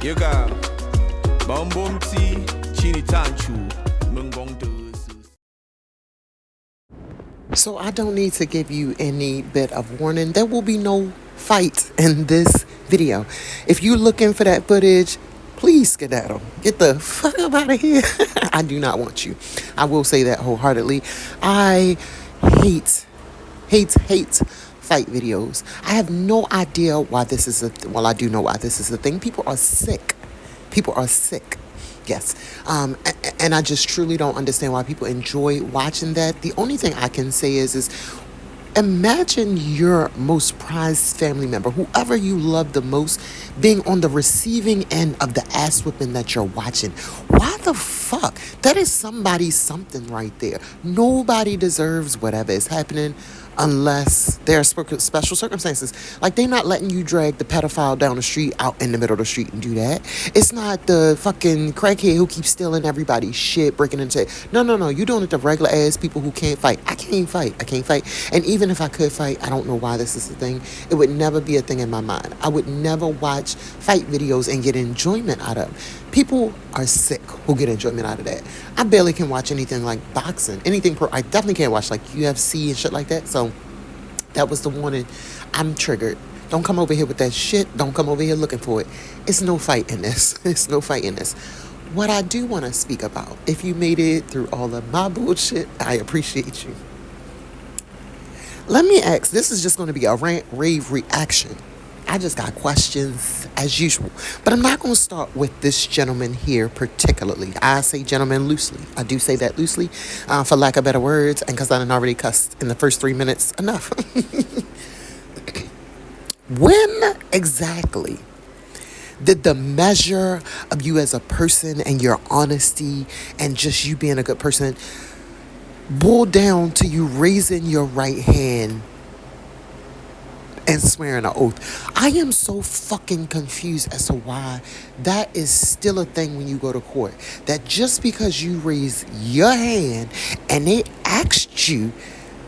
Yega Bombomti Chini Tanchu Mungong. So I don't need to give you any bit of warning. There will be no fight in this video. If you're looking for that footage, please skedaddle. Get the fuck up out of here. I do not want you. I will say that wholeheartedly. I hate fight videos. I have no idea why this is well, I do know why this is a thing. People are sick. People are sick. Yes. And I just truly don't understand why people enjoy watching that. The only thing I can say is imagine your most prized family member, whoever you love the most, being on the receiving end of the ass whipping that you're watching. Why the fuck? That is somebody's something right there. Nobody deserves whatever is happening unless there are special circumstances. Like, they not letting you drag the pedophile down the street out in the middle of the street and do that. It's not the fucking crackhead who keeps stealing everybody's shit, breaking into it. No. You doing it to regular ass people who can't fight. I can't fight. And even if I could fight, I don't know why this is a thing. It would never be a thing in my mind. I would never watch fight videos and get enjoyment out of them. People are sick who get enjoyment out of that. I barely can watch anything like boxing, anything pro. I definitely can't watch like UFC and shit like that. So that was the warning. I'm triggered. Don't come over here with that shit. Don't come over here looking for it. It's no fight in this. It's no fight in this. What I do want to speak about, if you made it through all of my bullshit, I appreciate you. Let me ask, this is just going to be a rant, rave reaction. I just got questions as usual. But I'm not going to start with this gentleman here particularly. I say gentleman loosely. I do say that loosely for lack of better words, and because I done already cussed in the first 3 minutes enough. When exactly did the measure of you as a person and your honesty and just you being a good person boil down to you raising your right hand and swearing an oath? I am so fucking confused as to why that is still a thing when you go to court. That just because you raise your hand and they asked you,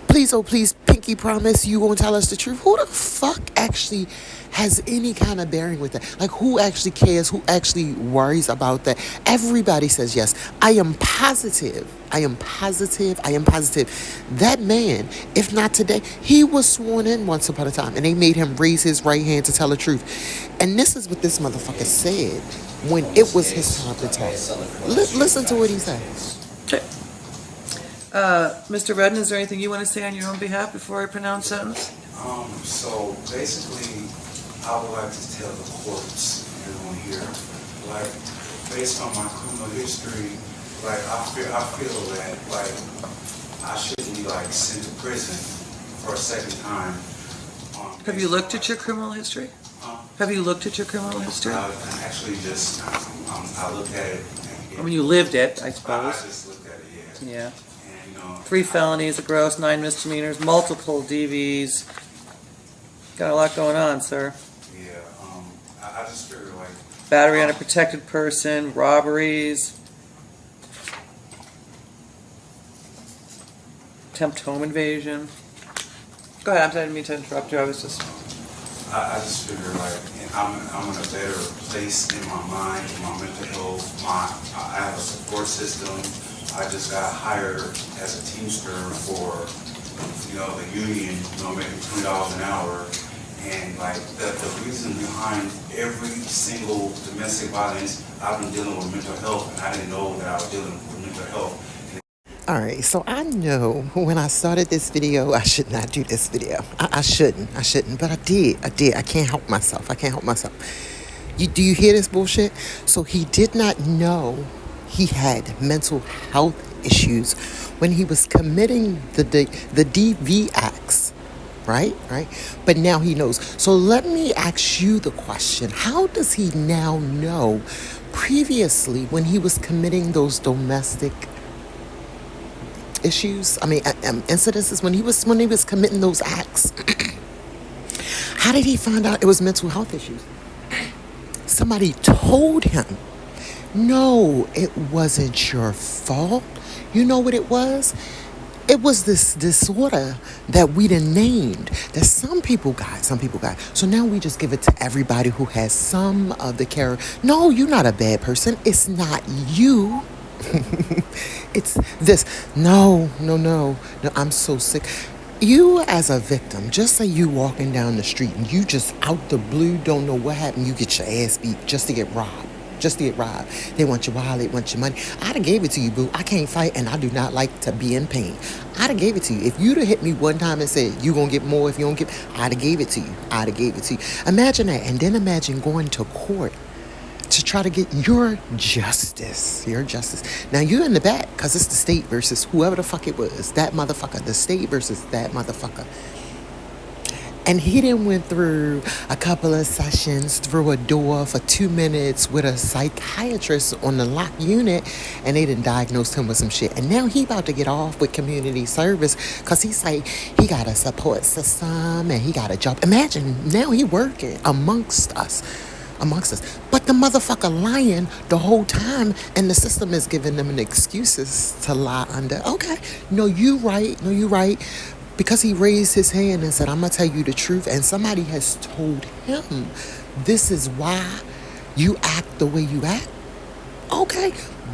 please, oh please, pinky promise you won't tell us the truth. Who the fuck actually has any kind of bearing with that? Like, who actually cares? Who actually worries about that? Everybody says yes. I am positive. That man, if not today, he was sworn in once upon a time, and they made him raise his right hand to tell the truth. And this is what this motherfucker said when it was his time to talk. Listen to what he said. Okay. Mr. Redden, is there anything you want to say on your own behalf before I pronounce sentence? So basically, I would like to tell the courts and everyone here, like, based on my criminal history, like, I feel that, like, I shouldn't be, like, sent to prison for a second time. Have you looked at your criminal history? Have you looked at your criminal history? I actually just, I looked at it. I mean, you lived it, I I suppose. just looked at it, yeah. Yeah. And, 3 felonies, a gross, 9 misdemeanors, multiple DVs. Got a lot going on, sir. yeah, I just figured, like, Battery on a protected person, robberies, attempt home invasion. Go ahead, I didn't mean to interrupt you. I was just... I just figure, like, I'm in a better place in my mind, in my mental health. I have a support system. I just got hired as a teamster for, the union, making $20 an hour. And, like, the reason behind every single domestic violence, I've been dealing with mental health, and I didn't know that I was dealing with mental health. All right, so I know when I started this video, I should not do this video. I shouldn't, but I did. I can't help myself. Do you hear this bullshit? So he did not know he had mental health issues when he was committing the DV acts, right? But now he knows. So let me ask you the question. How does he now know previously when he was committing those domestic issues, incidences, when he was committing those acts? How did he find out it was mental health issues? Somebody told him. No, it wasn't your fault. You know what it was? It was this disorder that we done named that some people got. So now we just give it to everybody who has some of the character. No, you're not a bad person. It's not you. It's this. No, no, no. No, I'm so sick. You as a victim, just say you walking down the street and you just out the blue don't know what happened. You get your ass beat just to get robbed. Just to get robbed. They want your wallet, want your money. I'd have gave it to you, boo. I can't fight and I do not like to be in pain. I'd have gave it to you. If you'd have hit me one time and said, you gonna get more if you don't get, I'd have gave it to you. I'd have gave it to you. Imagine that. And then imagine going to court to try to get your justice. Your justice. Now you're in the back because it's the state versus whoever the fuck it was. That motherfucker. The state versus that motherfucker. And he then went through a couple of sessions through a door for 2 minutes with a psychiatrist on the locked unit, and they done diagnosed him with some shit. And now he about to get off with community service because he's like, he got a support system and he got a job. Imagine, now he working amongst us. But the motherfucker lying the whole time, and the system is giving them an excuses to lie under. Okay, no, you right. Because he raised his hand and said, I'm going to tell you the truth. And somebody has told him, this is why you act the way you act. Okay.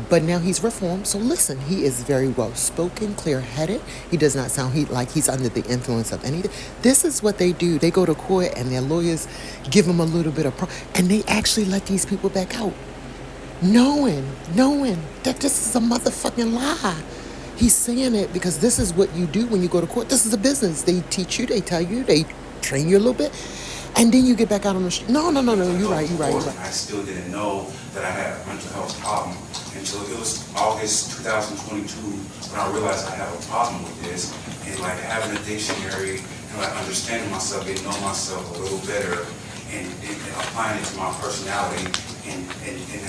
But now he's reformed. So listen, he is very well spoken, clear headed. He does not sound like he's under the influence of anything. This is what they do. They go to court and their lawyers give them a little bit of and they actually let these people back out. Knowing that this is a motherfucking lie. He's saying it because this is what you do when you go to court. This is a business. They teach you, they tell you, they train you a little bit. And then you get back out on the street. No, you're right. I still didn't know that I had a mental health problem until it was August 2022 when I realized I have a problem with this. And like having a dictionary and like understanding myself, getting to know myself a little better and applying it to my personality and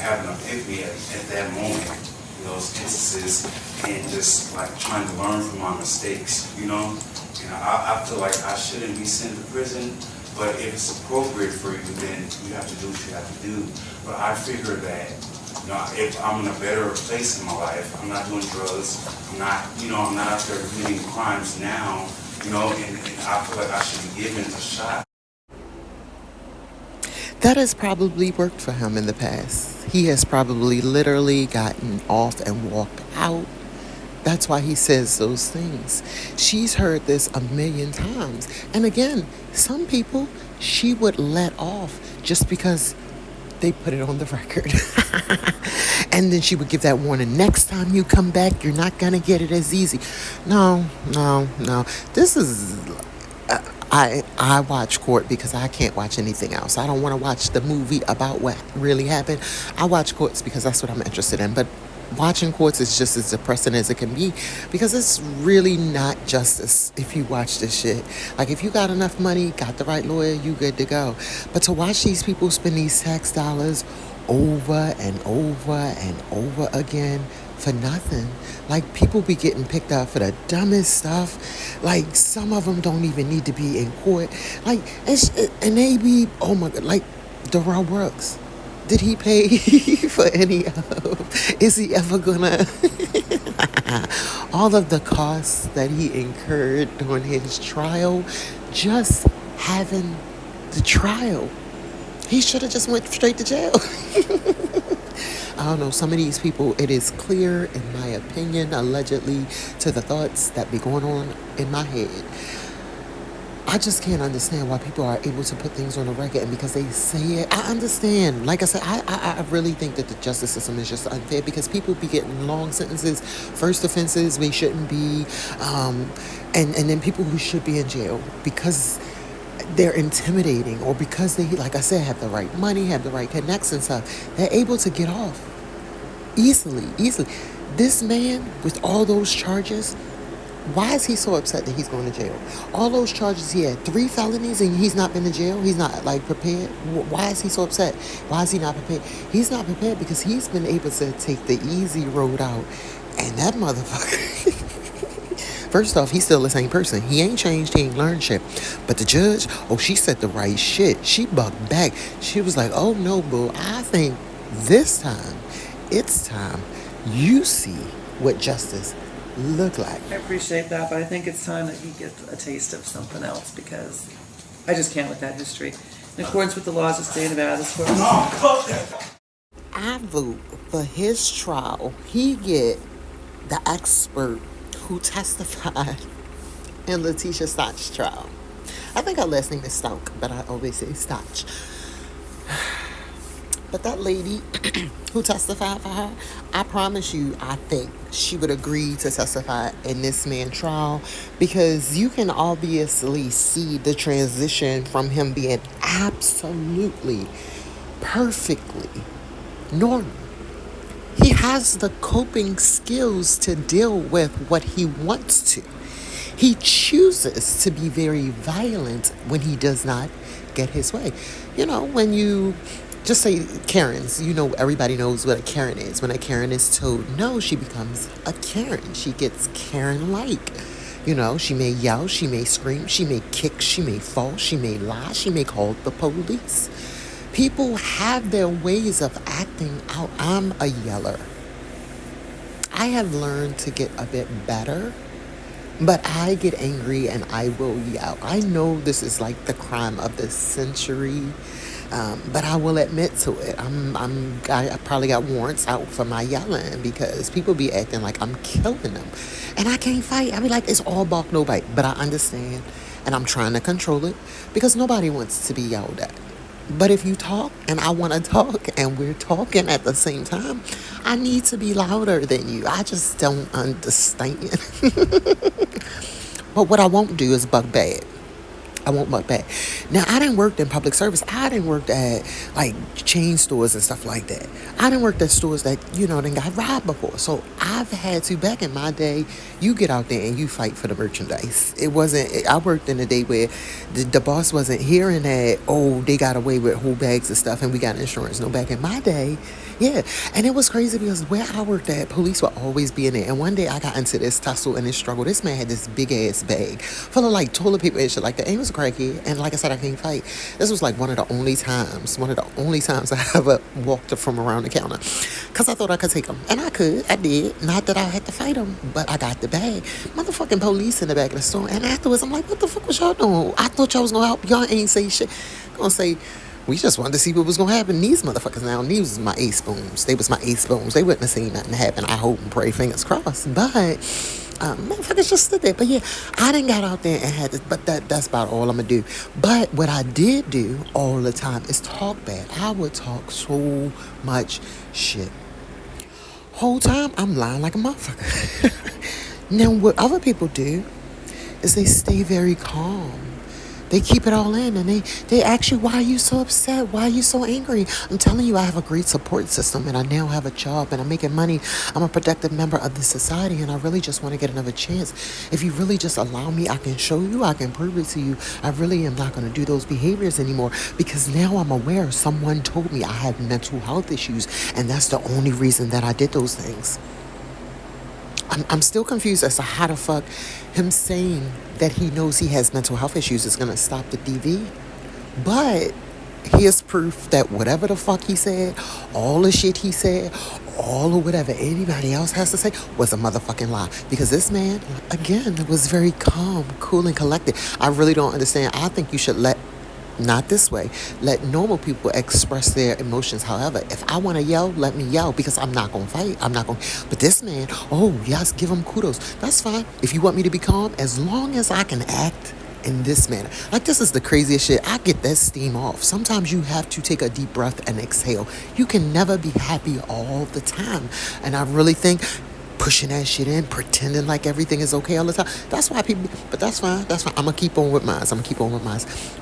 having an epiphany at that moment. Those instances and just like trying to learn from my mistakes, And I feel like I shouldn't be sent to prison, but if it's appropriate for you, then you have to do what you have to do. But I figure that, if I'm in a better place in my life, I'm not doing drugs, I'm not out there committing crimes now, and I feel like I should be given a shot. That has probably worked for him in the past. He has probably literally gotten off and walked out. That's why he says those things. She's heard this a million times. And again, some people she would let off just because they put it on the record. And then she would give that warning. Next time you come back, you're not going to get it as easy. No. This is... I watch court because I can't watch anything else. I don't want to watch the movie about what really happened. I watch courts because that's what I'm interested in. But watching courts is just as depressing as it can be because it's really not justice if you watch this shit. Like if you got enough money, got the right lawyer, you good to go. But to watch these people spend these tax dollars over and over again for nothing. Like people be getting picked up for the dumbest stuff. Like some of them don't even need to be in court. Like and they be, oh my god, like Deobra Brooks. Did he pay for any of? Is he ever gonna? All of the costs that he incurred during his trial, just having the trial. He should have just went straight to jail. I don't know, some of these people, it is clear, in my opinion, allegedly, to the thoughts that be going on in my head. I just can't understand why people are able to put things on the record, and because they say it, I understand. Like I said, I really think that the justice system is just unfair because people be getting long sentences, first offenses we shouldn't be, and then people who should be in jail because they're intimidating or because they, like I said, have the right money, have the right connects and stuff. They're able to get off easily. This man with all those charges, why is he so upset that he's going to jail? All those charges, he had 3 felonies and he's not been to jail. He's not like prepared. Why is he so upset? Why is he not prepared? He's not prepared because he's been able to take the easy road out. And that motherfucker, first off, he's still the same person. He ain't changed. He ain't learned shit. But the judge, she said the right shit. She bucked back. She was like, oh no, boo. I think this time, it's time you see what justice look like. I appreciate that, but I think it's time that he gets a taste of something else because I just can't with that history. In accordance with the laws of the state of Nevada, this court. I vote for his trial. He get the expert who testified in Letitia Stock's trial. I think her last name is Stout, but I always say Stotch. But that lady who testified for her, I promise you, I think she would agree to testify in this man's trial because you can obviously see the transition from him being absolutely, perfectly normal. He has the coping skills to deal with what he wants to. He chooses to be very violent when he does not get his way. You know, when you just say Karens, you know, everybody knows what a Karen is. When a Karen is told no, she becomes a Karen. She gets Karen-like. You know, she may yell, she may scream, she may kick, she may fall, she may lie, she may call the police. People have their ways of acting out. I'm a yeller. I have learned to get a bit better, but I get angry and I will yell. I know this is like the crime of the century, but I will admit to it. I probably got warrants out for my yelling because people be acting like I'm killing them, and I can't fight. I be like, it's all bark, no bite. But I understand, and I'm trying to control it because nobody wants to be yelled at. But if you talk and I want to talk and we're talking at the same time, I need to be louder than you. I just don't understand. But what I won't do is buck bad. I won't buck back. Now, I didn't work in public service. I didn't work at like chain stores and stuff like that. I didn't work at stores that, you know, done got robbed before. So I've had to, back in my day, you get out there and you fight for the merchandise. It wasn't, I worked in a day where the boss wasn't hearing that, oh, they got away with whole bags of stuff and we got insurance. No, back in my day, yeah. And it was crazy because where I worked at, police would always be in there. And one day I got into this tussle and this struggle. This man had this big ass bag full of like toilet paper and shit like that. And he was a crackhead. And like I said, I can't fight. This was like one of the only times I ever walked from around the counter. Because I thought I could take him. And I could. I did. Not that I had to fight him, but I got the bag. Motherfucking police in the back of the store. And afterwards, I'm like, what the fuck was y'all doing? I thought y'all was going to help. Y'all ain't say shit. Gonna say, we just wanted to see what was going to happen. These motherfuckers now, these was my ace booms. They was my ace booms. They wouldn't have seen nothing happen. I hope and pray, fingers crossed. But motherfuckers just stood there. But yeah, I didn't got out there and had this. But that's about all I'm going to do. But what I did do all the time is talk bad. I would talk so much shit. Whole time, I'm lying like a motherfucker. Now, what other people do is they stay very calm. They keep it all in and they ask you, why are you so upset? Why are you so angry? I'm telling you, I have a great support system and I now have a job and I'm making money. I'm a productive member of this society and I really just want to get another chance. If you really just allow me, I can show you, I can prove it to you. I really am not going to do those behaviors anymore because now I'm aware someone told me I had mental health issues and that's the only reason that I did those things. I'm still confused as to how the fuck him saying that he knows he has mental health issues is going to stop the DV. But here's proof that whatever the fuck he said, all the shit he said, all of whatever anybody else has to say was a motherfucking lie. Because this man, again, was very calm, cool, and collected. I really don't understand. I think you should not this way. Let normal people express their emotions. However, if I want to yell, let me yell because I'm not going to fight. But this man, oh, yes, give him kudos. That's fine. If you want me to be calm, as long as I can act in this manner. Like, this is the craziest shit. I get that steam off. Sometimes you have to take a deep breath and exhale. You can never be happy all the time. And I really think pushing that shit in, pretending like everything is okay all the time. That's why people, but that's fine. I'm going to keep on with mine.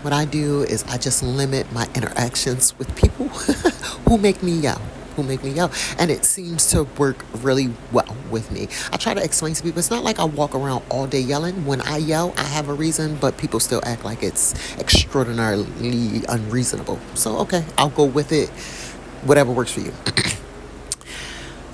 What I do is I just limit my interactions with people who make me yell. And it seems to work really well with me. I try to explain to people, it's not like I walk around all day yelling. When I yell, I have a reason, but people still act like it's extraordinarily unreasonable. So, okay, I'll go with it. Whatever works for you.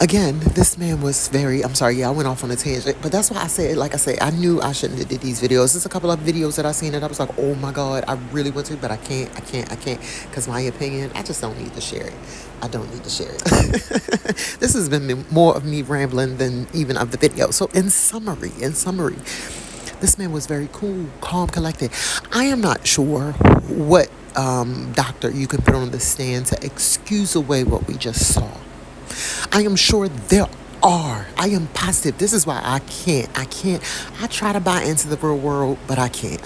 Again, this man was very, I'm sorry, yeah, I went off on a tangent, but that's why I said, like I said, I knew I shouldn't have did these videos. There's a couple of videos that I seen that I was like, oh my God, I really want to, but I can't, because my opinion, I just don't need to share it. I don't need to share it. This has been more of me rambling than even of the video. So in summary, this man was very cool, calm, collected. I am not sure what doctor you can put on the stand to excuse away what we just saw. I am sure there are. I am positive. This is why I can't. I try to buy into the real world, but I can't.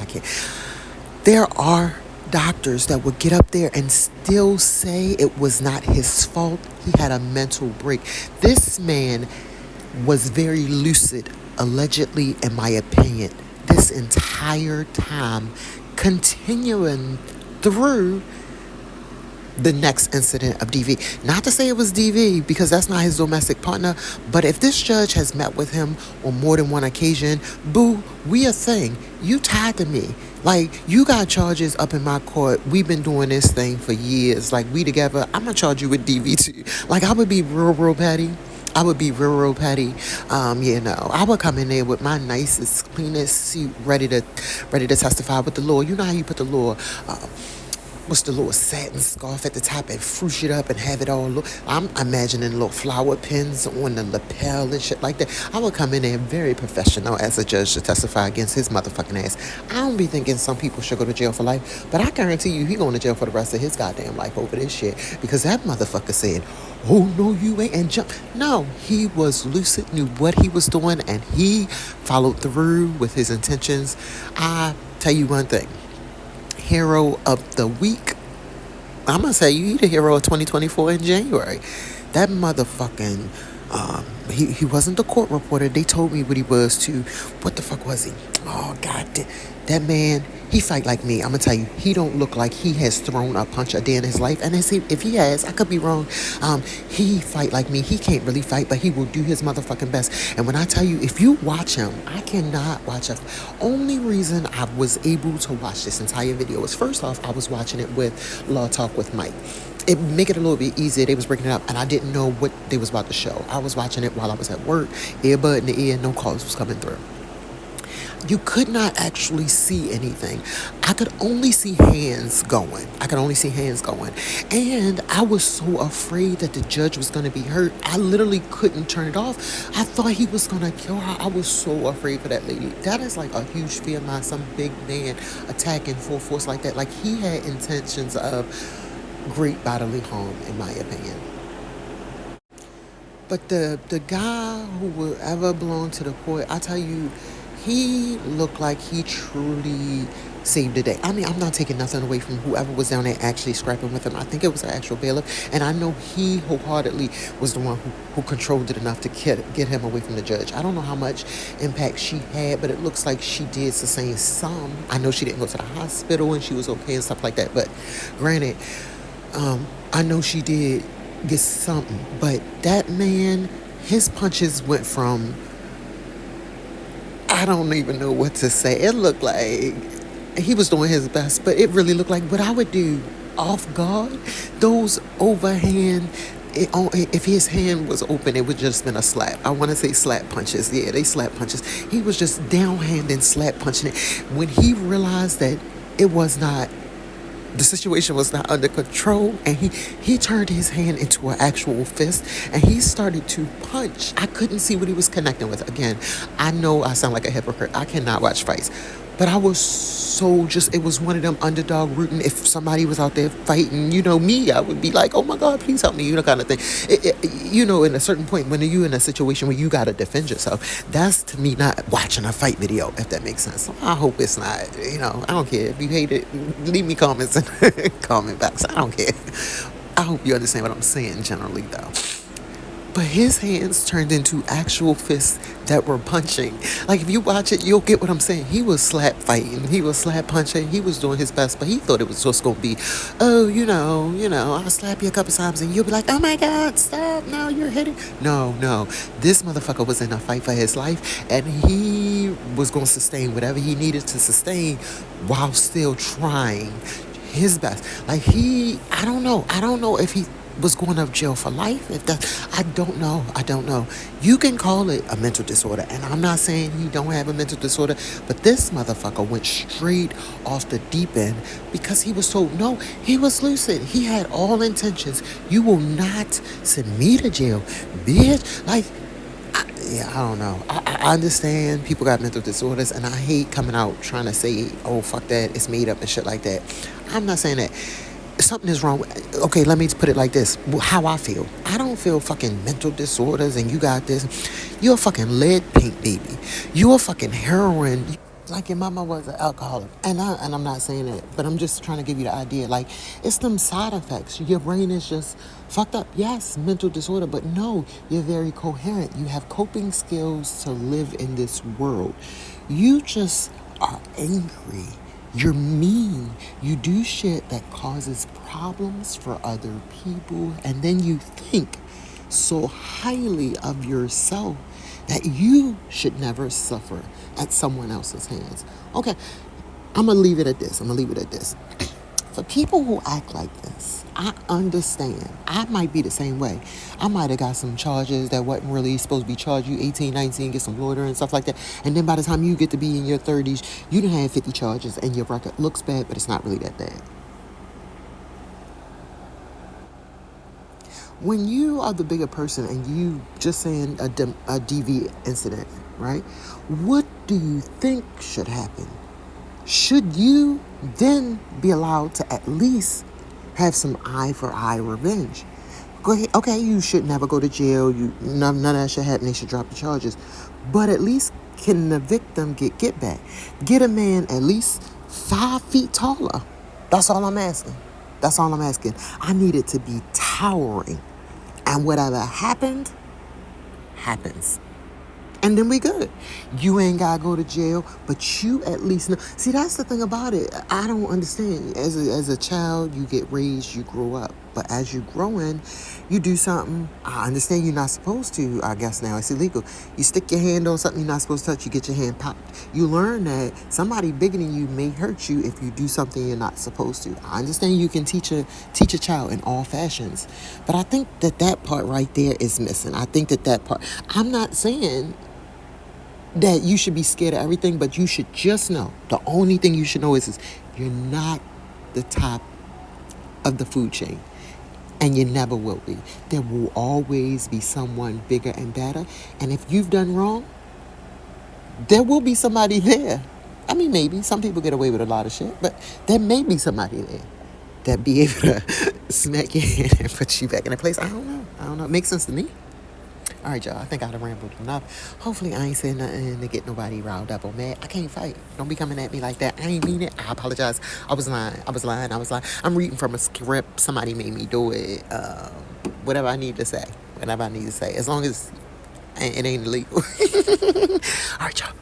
There are doctors that would get up there and still say it was not his fault. He had a mental break. This man was very lucid, allegedly, in my opinion, this entire time, continuing through the next incident of DV. Not to say it was DV, because that's not his domestic partner, but if this judge has met with him on more than one occasion, boo, we a thing. You tied to me. Like, you got charges up in my court. We've been doing this thing for years. Like, we together. I'm gonna charge you with DV too. Like, I would be real petty. I would be real petty. I would come in there with my nicest, cleanest suit, ready to testify with the law. You know how you put the law, what's the little satin scarf at the top and frush it up and have it all look. I'm imagining little flower pins on the lapel and shit like that. I would come in there very professional as a judge to testify against his motherfucking ass. I don't be thinking some people should go to jail for life, but I guarantee you he going to jail for the rest of his goddamn life over this shit, because that motherfucker said, oh no you ain't, and jump. No, he was lucid, knew what he was doing, and he followed through with his intentions. I tell you one thing, hero of the week, I'm gonna say you the hero of 2024 in January. That motherfucking he wasn't the court reporter. They told me what he was too. What the fuck was he? Oh god, that man, he fight like me. I'm gonna tell you, he don't look like he has thrown a punch a day in his life. And if he has, I could be wrong. He fight like me. He can't really fight, but he will do his motherfucking best. And when I tell you, if you watch him, I cannot watch him. Only reason I was able to watch this entire video was, first off, I was watching it with Law Talk with Mike. It make it a little bit easier. They was breaking it up, and I didn't know what they was about to show. I was watching it while I was at work, earbud in the ear, no calls was coming through. You could not actually see anything. I could only see hands going. And I was so afraid that the judge was going to be hurt. I literally couldn't turn it off. I thought he was going to kill her. I was so afraid for that lady. That is like a huge fear of mine. Some big man attacking full force like that. Like, he had intentions of great bodily harm, in my opinion. But the guy who will ever belong to the court, I tell you, he looked like he truly saved the day. I mean, I'm not taking nothing away from whoever was down there actually scrapping with him. I think it was an actual bailiff, and I know he wholeheartedly was the one who controlled it enough to get him away from the judge. I don't know how much impact she had, but it looks like she did sustain some. I know she didn't go to the hospital and she was okay and stuff like that, but granted, I know she did get something. But that man, his punches went from, I don't even know what to say. It looked like he was doing his best, but it really looked like what I would do off guard. Those overhand, if his hand was open, it would just been a slap. I want to say slap punches. Yeah, they slap punches. He was just downhanding, slap punching it. When he realized that it was not, the situation was not under control, and he turned his hand into an actual fist, and he started to punch. I couldn't see what he was connecting with. Again, I know I sound like a hypocrite. I cannot watch fights, but I was so just, it was one of them underdog rooting. If somebody was out there fighting, you know me, I would be like, oh my God, please help me, you know, kind of thing. In a certain point, when you're in a situation where you got to defend yourself, that's to me not watching a fight video, if that makes sense. So I hope it's not, I don't care. If you hate it, leave me comments in the comment box. I don't care. I hope you understand what I'm saying generally, though. But his hands turned into actual fists that were punching. Like, if you watch it, you'll get what I'm saying. He was slap fighting. He was slap punching. He was doing his best, but he thought it was just going to be, I'll slap you a couple times and you'll be like, oh my God, stop. No, you're hitting. No. This motherfucker was in a fight for his life, and he was going to sustain whatever he needed to sustain while still trying his best. Like, I don't know if he was going to jail for life. If that, I don't know. I don't know. You can call it a mental disorder, and I'm not saying he don't have a mental disorder, but this motherfucker went straight off the deep end because he was told no. He was lucid. He had all intentions. You will not send me to jail, bitch. Like, yeah, I don't know. I understand people got mental disorders, and I hate coming out trying to say, oh, fuck that, it's made up and shit like that. I'm not saying that. Something is wrong. Okay, let me put it like this. How I feel. I don't feel fucking mental disorders and you got this. You're a fucking lead paint baby. You're a fucking heroin. Like your mama was an alcoholic. And I'm not saying that, but I'm just trying to give you the idea. Like, it's them side effects. Your brain is just fucked up. Yes, mental disorder, but no, you're very coherent. You have coping skills to live in this world. You just are angry. You're mean. You do shit that causes problems for other people. And then you think so highly of yourself that you should never suffer at someone else's hands. Okay, I'm going to leave it at this. For people who act like this, I understand. I might be the same way. I might have got some charges that wasn't really supposed to be charged. You 18, 19, get some loitering and stuff like that. And then by the time you get to be in your 30s, you done had 50 charges and your record looks bad, but it's not really that bad. When you are the bigger person and you just saying a DV incident, right? What do you think should happen? Should you then be allowed to at least have some eye for eye revenge? Go ahead. Okay, you should never go to jail. None of that should happen. They should drop the charges. But at least can the victim get back? Get a man at least 5 feet taller. That's all I'm asking. I need it to be towering. And whatever happened, happens. And then we good. You ain't gotta go to jail, but you at least know. See, that's the thing about it. I don't understand. As a child, you get raised, you grow up. But as you grow in, you do something. I understand you're not supposed to. I guess now it's illegal. You stick your hand on something you're not supposed to touch, you get your hand popped. You learn that somebody bigger than you may hurt you if you do something you're not supposed to. I understand you can teach a child in all fashions. But I think that part right there is missing. I think that part. I'm not saying that you should be scared of everything, but you should just know, the only thing you should know is you're not the top of the food chain, and you never will be. There will always be someone bigger and better, and if you've done wrong, there will be somebody there. I mean, maybe some people get away with a lot of shit, but there may be somebody there that be able to smack your hand and put you back in a place. I don't know. It makes sense to me. All right, y'all. I think I done rambled enough. Hopefully, I ain't saying nothing to get nobody riled up or mad. I can't fight. Don't be coming at me like that. I ain't mean it. I apologize. I was lying. I'm reading from a script. Somebody made me do it. Whatever I need to say. As long as it ain't illegal. All right, y'all.